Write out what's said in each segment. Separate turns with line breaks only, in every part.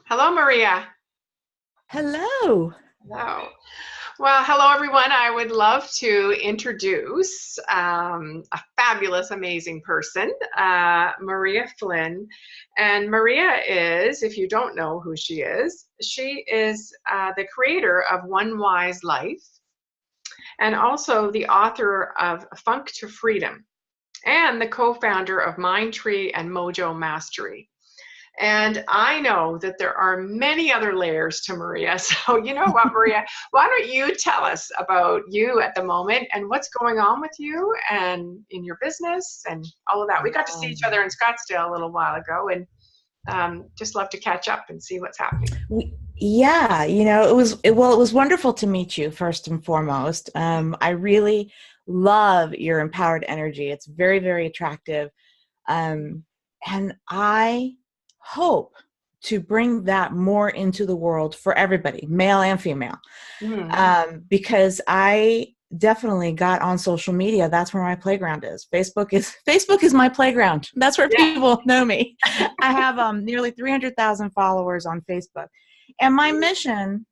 Hello, Maria.
Hello.
Hello. Well, hello, everyone. I would love to introduce a fabulous, amazing person, Maria Flynn. And Maria is, if you don't know who she is the creator of One Wise Life and also the author of Funk to Freedom and the co-founder of Mindtree and Mojo Mastery. And I know that there are many other layers to Maria. So, you know what, Maria, why don't you tell us about you at the moment and what's going on with you and in your business and all of that. We got to see each other in Scottsdale a little while ago and just love to catch up and see what's happening.
Yeah, it was wonderful to meet you first and foremost. I really love your empowered energy. It's very, very attractive. And I hope to bring that more into the world for everybody, male and female. Because I definitely got on social media. That's where my playground is. Facebook is my playground. That's where people know me. I have nearly 300,000 followers on Facebook. And my mission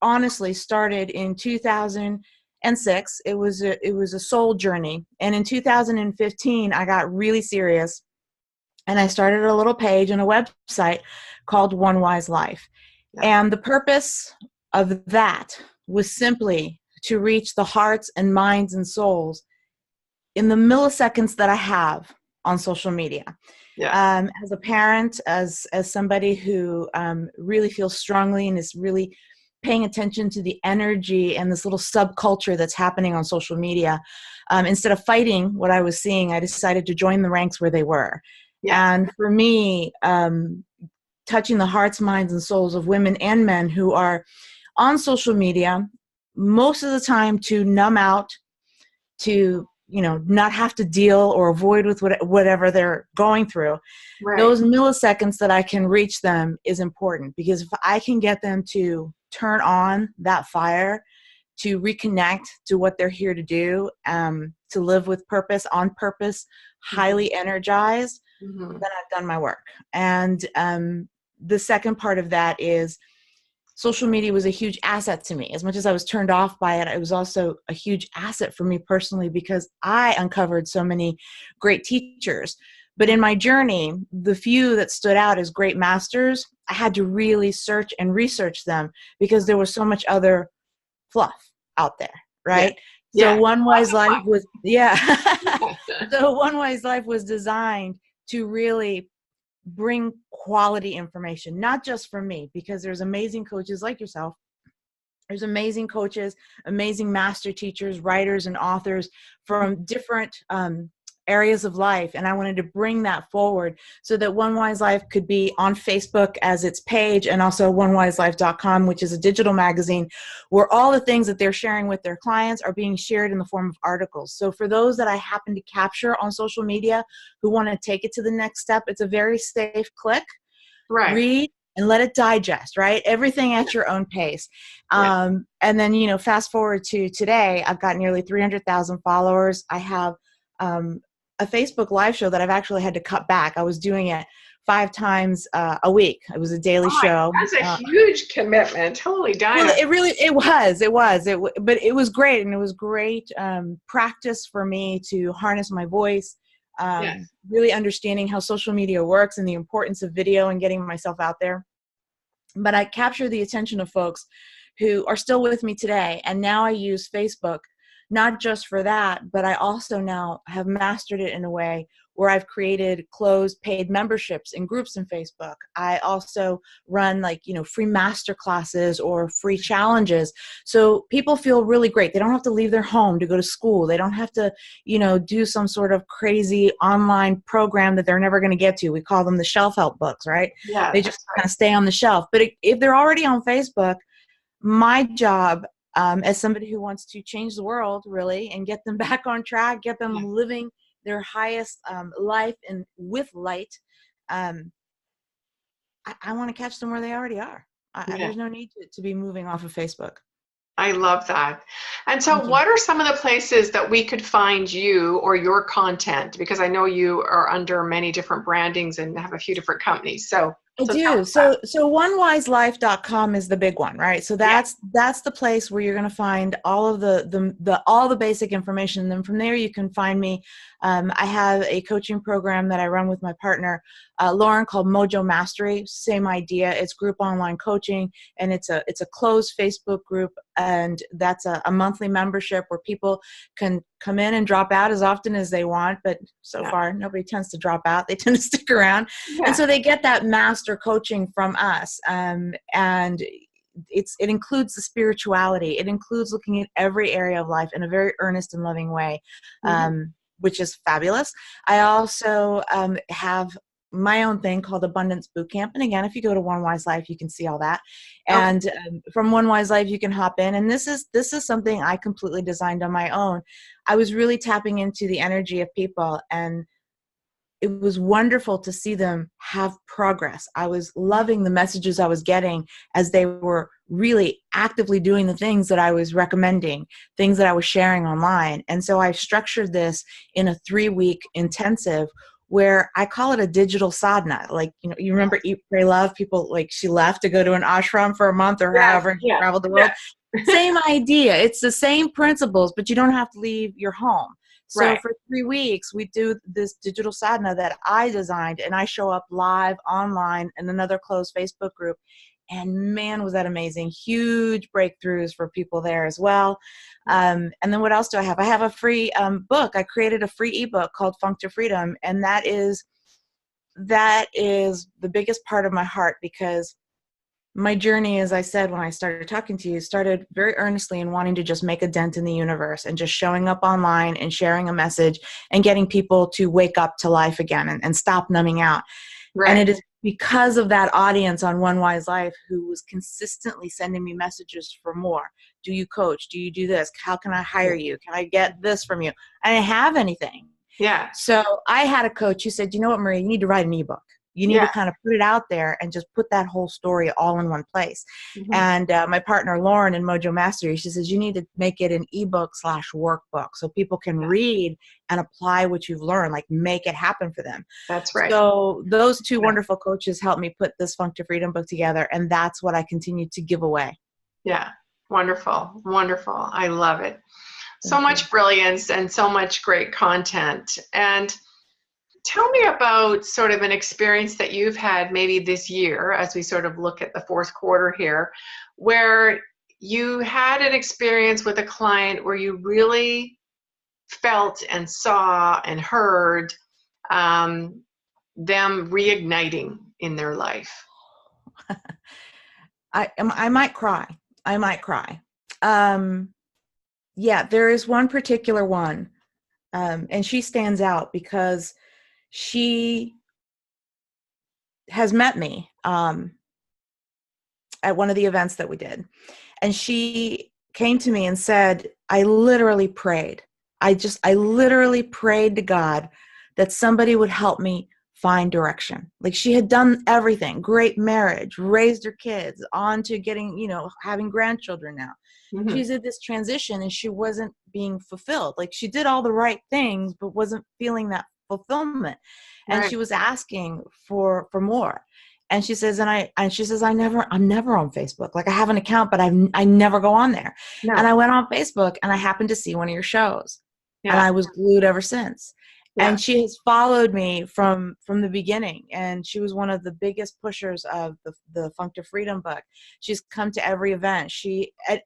honestly started in 2006. It was a soul journey. And in 2015, I got really serious. And I started a little page and a website called One Wise Life. And the purpose of that was simply to reach the hearts and minds and souls in the milliseconds that I have on social media. As a parent, as somebody who really feels strongly and is really paying attention to the energy and this little subculture that's happening on social media, instead of fighting what I was seeing, I decided to join the ranks where they were. And for me, touching the hearts, minds, and souls of women and men who are on social media, most of the time to numb out, to not have to deal or avoid with whatever they're going through. Those milliseconds that I can reach them is important, because if I can get them to turn on that fire, to reconnect to what they're here to do, to live with purpose, on purpose, highly energized, then I've done my work. And the second part of that is social media was a huge asset to me. As much as I was turned off by it, it was also a huge asset for me personally, because I uncovered so many great teachers. But in my journey, the few that stood out as great masters, I had to really search and research them, because there was so much other fluff out there, right? So One Wise Life was, So One Wise Life was designed to really bring quality information, not just for me, because there's amazing coaches like yourself. There's amazing coaches, amazing master teachers, writers, and authors from different areas of life. And I wanted to bring that forward so that One Wise Life could be on Facebook as its page, and also onewiselife.com, which is a digital magazine where all the things that they're sharing with their clients are being shared in the form of articles. So for those that I happen to capture on social media who want to take it to the next step, it's a very safe click. Read and let it digest, right? Everything at your own pace. And then, fast forward to today, I've got nearly 300,000 followers. I have a Facebook live show that I've actually had to cut back. I was doing it 5 times a week. It was a daily show.
That's a huge commitment. Holy dynamite.
But it was great. And it was great practice for me to harness my voice, really understanding how social media works and the importance of video and getting myself out there. But I captured the attention of folks who are still with me today. And now I use Facebook not just for that, but I also now have mastered it in a way where I've created closed paid memberships in groups in Facebook. I also run free master classes or free challenges. So people feel really great. They don't have to leave their home to go to school. They don't have to, do some sort of crazy online program that they're never going to get to. We call them the shelf help books, right? They just kind of stay on the shelf. But if they're already on Facebook, my job as somebody who wants to change the world really and get them back on track, get them living their highest life and with light, I want to catch them where they already are. There's no need to be moving off of Facebook.
I love that. And so what are some of the places that we could find you or your content? Because I know you are under many different brandings and have a few different companies. So
I
So tell
do.
us that.
So onewiselife.com is the big one, right? So
Yeah.
that's the place where you're going to find all of all the basic information. And then from there you can find me. I have a coaching program that I run with my partner, Lauren, called Mojo Mastery. Same idea. It's group online coaching, and it's a closed Facebook group, and that's a monthly membership where people can come in and drop out as often as they want. But so far, nobody tends to drop out. They tend to stick around.
Yeah.
And so they get that master coaching from us. And it includes the spirituality. It includes looking at every area of life in a very earnest and loving way, which is fabulous. I also have my own thing called Abundance Bootcamp. And again, if you go to One Wise Life, you can see all that. And from One Wise Life, you can hop in. And this is something I completely designed on my own. I was really tapping into the energy of people, and it was wonderful to see them have progress. I was loving the messages I was getting as they were really actively doing the things that I was recommending, things that I was sharing online. And so I structured this in a 3-week intensive where I call it a digital sadhana. Like, you remember Eat, Pray, Love? People, like, she left to go to an ashram for a month or however, she traveled the world. Same idea. It's the same principles, but you don't have to leave your home. So for 3 weeks, we do this digital sadhana that I designed, and I show up live online in another closed Facebook group. And man, was that amazing. Huge breakthroughs for people there as well. And then what else do I have? I have a free book. I created a free ebook called Funk to Freedom. And that is the biggest part of my heart, because my journey, as I said when I started talking to you, started very earnestly in wanting to just make a dent in the universe and just showing up online and sharing a message and getting people to wake up to life again and stop numbing out. Right. And it is because of that audience on One Wise Life who was consistently sending me messages for more. Do you coach? Do you do this? How can I hire you? Can I get this from you? I didn't have anything.
Yeah.
So I had a coach who said, you know what, Maria, you need to write an ebook. You need to kind of put it out there and just put that whole story all in one place. And my partner, Lauren, in Mojo Mastery, she says, you need to make it an ebook/workbook so people can read and apply what you've learned, like make it happen for them.
That's right.
So those two wonderful coaches helped me put this Funk to Freedom book together, and that's what I continue to give away.
Yeah. Wonderful. Wonderful. I love it. So much brilliance and so much great content. And tell me about sort of an experience that you've had maybe this year, as we sort of look at the fourth quarter here, where you had an experience with a client where you really felt and saw and heard them reigniting in their life.
I might cry. Yeah, there is one particular one, and she stands out because she has met me at one of the events that we did. And she came to me and said, I literally prayed. I literally prayed to God that somebody would help me find direction. Like, she had done everything, great marriage, raised her kids, on to getting, having grandchildren now. She's at this transition and she wasn't being fulfilled. Like, she did all the right things, but wasn't feeling that fulfillment. And she was asking for more. And she says, I'm never on Facebook. Like, I have an account, but I never go on there. No. And I went on Facebook and I happened to see one of your shows. And I was glued ever since. Yeah. And she has followed me from the beginning. And she was one of the biggest pushers of the Funk to Freedom book. She's come to every event.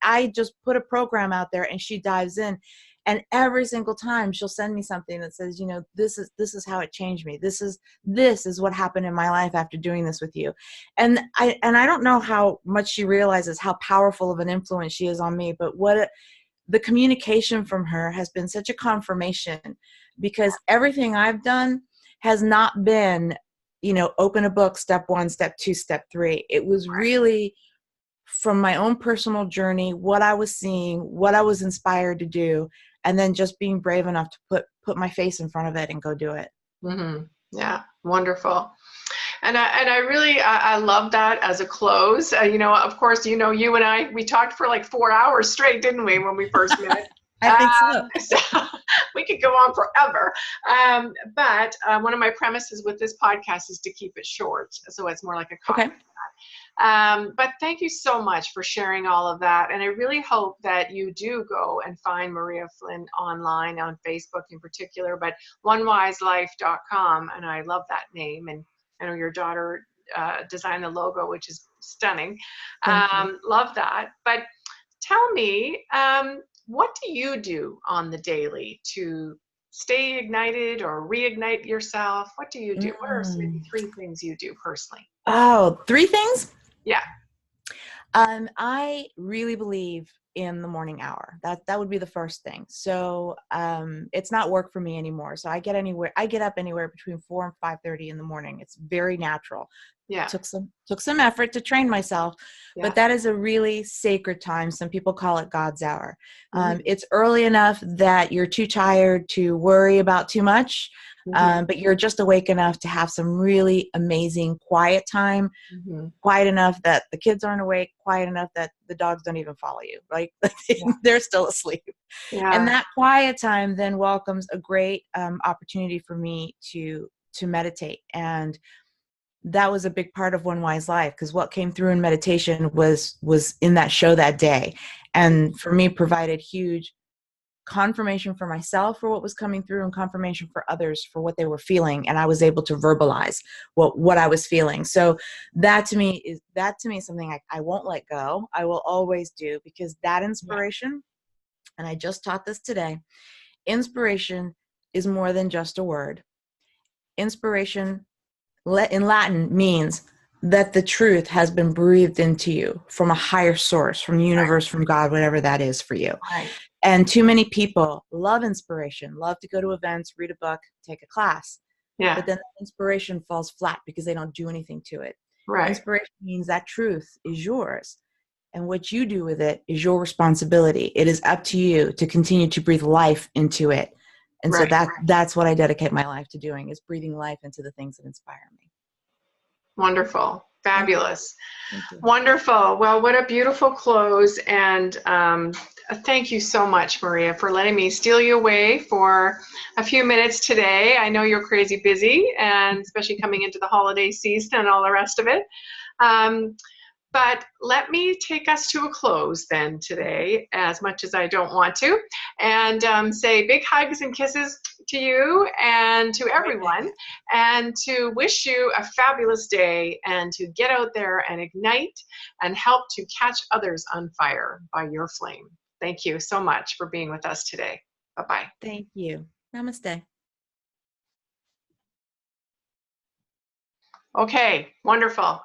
I just put a program out there and she dives in. And every single time she'll send me something that says, this is how it changed me. This is what happened in my life after doing this with you. And I don't know how much she realizes how powerful of an influence she is on me, but the communication from her has been such a confirmation, because everything I've done has not been, open a book, step 1, step 2, step 3. It was really from my own personal journey, what I was seeing, what I was inspired to do, and then just being brave enough to put my face in front of it and go do it.
Mm-hmm. Yeah, wonderful. And I really love that as a close. Of course, you and I, we talked for like 4 hours straight, didn't we, when we first met?
I think so.
we could go on forever. But one of my premises with this podcast is to keep it short. So it's more like a coffee.
Okay.
But thank you so much for sharing all of that. And I really hope that you do go and find Maria Flynn online, on Facebook in particular, but onewiselife.com. And I love that name. And I know your daughter designed the logo, which is stunning. Love that. But tell me, what do you do on the daily to stay ignited or reignite yourself? What do you do? What are maybe 3 things you do personally?
Oh, 3 things?
Yeah.
I really believe in the morning hour. That would be the first thing. So it's not work for me anymore. So I get up anywhere between 4 and 5:30 in the morning. It's very natural.
Yeah.
Took some effort to train myself, but that is a really sacred time. Some people call it God's hour. It's early enough that you're too tired to worry about too much, but you're just awake enough to have some really amazing quiet time, quiet enough that the kids aren't awake, quiet enough that the dogs don't even follow you, right? They're still asleep. Yeah. And that quiet time then welcomes a great opportunity for me to meditate. And that was a big part of One Wise Life, because what came through in meditation was in that show that day. And for me, provided huge confirmation for myself for what was coming through, and confirmation for others for what they were feeling. And I was able to verbalize what I was feeling. So that to me is something I won't let go. I will always do, because that inspiration, and I just taught this today, inspiration is more than just a word. Inspiration in Latin means that the truth has been breathed into you from a higher source, from the universe, from God, whatever that is for you. Right. And too many people love inspiration, love to go to events, read a book, take a class. Yeah. But then the inspiration falls flat because they don't do anything to it. Right. Inspiration means that truth is yours. And what you do with it is your responsibility. It is up to you to continue to breathe life into it. And so that's what I dedicate my life to doing, is breathing life into the things that inspire me.
Wonderful. Fabulous. Wonderful. Well, what a beautiful close. And thank you so much, Maria, for letting me steal you away for a few minutes today. I know you're crazy busy, and especially coming into the holiday season and all the rest of it. But let me take us to a close then today, as much as I don't want to, and say big hugs and kisses to you and to everyone, and to wish you a fabulous day, and to get out there and ignite and help to catch others on fire by your flame. Thank you so much for being with us today. Bye-bye.
Thank you. Namaste.
Okay, wonderful.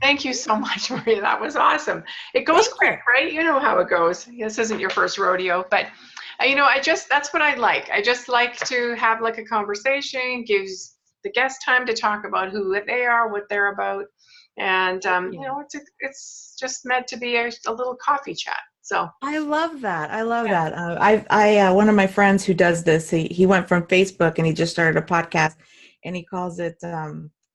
Thank you so much, Maria. That was awesome. It goes quick, right? You know how it goes. This isn't your first rodeo, but that's what I like. I just like to have like a conversation, gives the guest time to talk about who they are, what they're about. And, it's just meant to be a little coffee chat. So
I love that. I love that. I one of my friends who does this, he went from Facebook and he just started a podcast, and he calls it,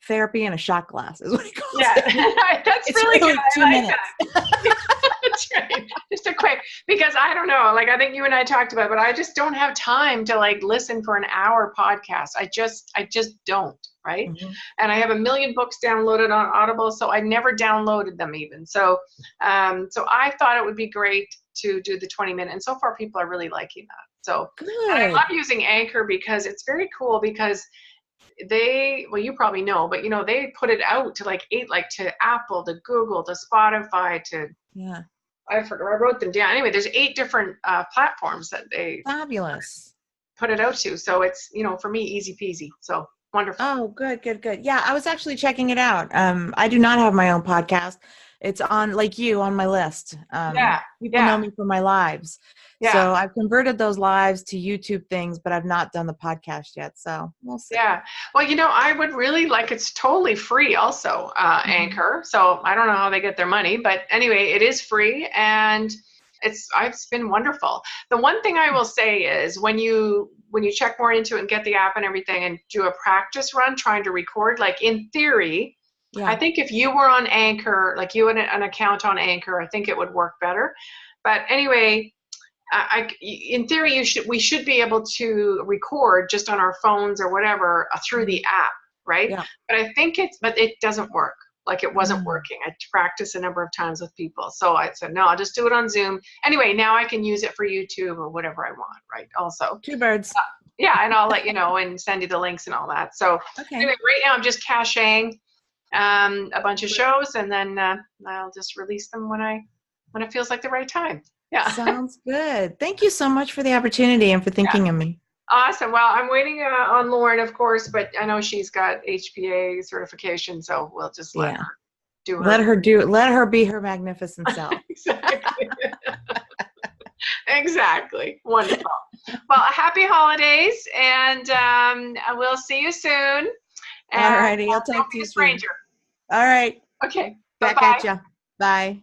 therapy in a shot glass is what he calls it.
That's really good. 2 minutes. That's right. Just a quick, because I don't know, like I think you and I talked about, but I just don't have time to like listen for an hour podcast. I just don't, right? Mm-hmm. And I have 1 million books downloaded on Audible, so I never downloaded them even. So I thought it would be great to do the 20-minute, and so far people are really liking that. So and I love using Anchor because it's very cool, because you probably know, but they put it out to to Apple, to Google, to Spotify, to I forgot, I wrote them down. Anyway, there's 8 different platforms that they
fabulous
put it out to. So it's for me, easy peasy. So wonderful.
Oh, good. Yeah, I was actually checking it out. I do not have my own podcast. It's on, like you, on my list. People know me for my lives. Yeah. So I've converted those lives to YouTube things, but I've not done the podcast yet. So we'll see. Yeah.
Well, I would really it's totally free also, Anchor. So I don't know how they get their money, but anyway, it is free, and it's been wonderful. The one thing I will say is when you check more into it and get the app and everything and do a practice run trying to record, like in theory, I think if you were on Anchor, like you had an account on Anchor, I think it would work better. But anyway, in theory, we should be able to record just on our phones or whatever through the app, right?
Yeah.
But I think but it doesn't work. Like it wasn't working. I practiced a number of times with people. So I said, no, I'll just do it on Zoom. Anyway, now I can use it for YouTube or whatever I want, right? Also.
Two birds.
Yeah, and I'll let you know and send you the links and all that. So anyway, right now I'm just caching a bunch of shows, and then I'll just release them when it feels like the right time. Yeah.
Sounds good. Thank you so much for the opportunity and for thinking of me.
Awesome. Well, I'm waiting on Lauren, of course, but I know she's got HPA certification, so we'll just let her do her.
Let her be her magnificent self.
Exactly. Exactly. Wonderful. Well, happy holidays, and we'll see you soon.
All righty. I'll talk to you soon.
Stranger.
All right.
Okay.
Back
Bye-bye.
at you. Bye.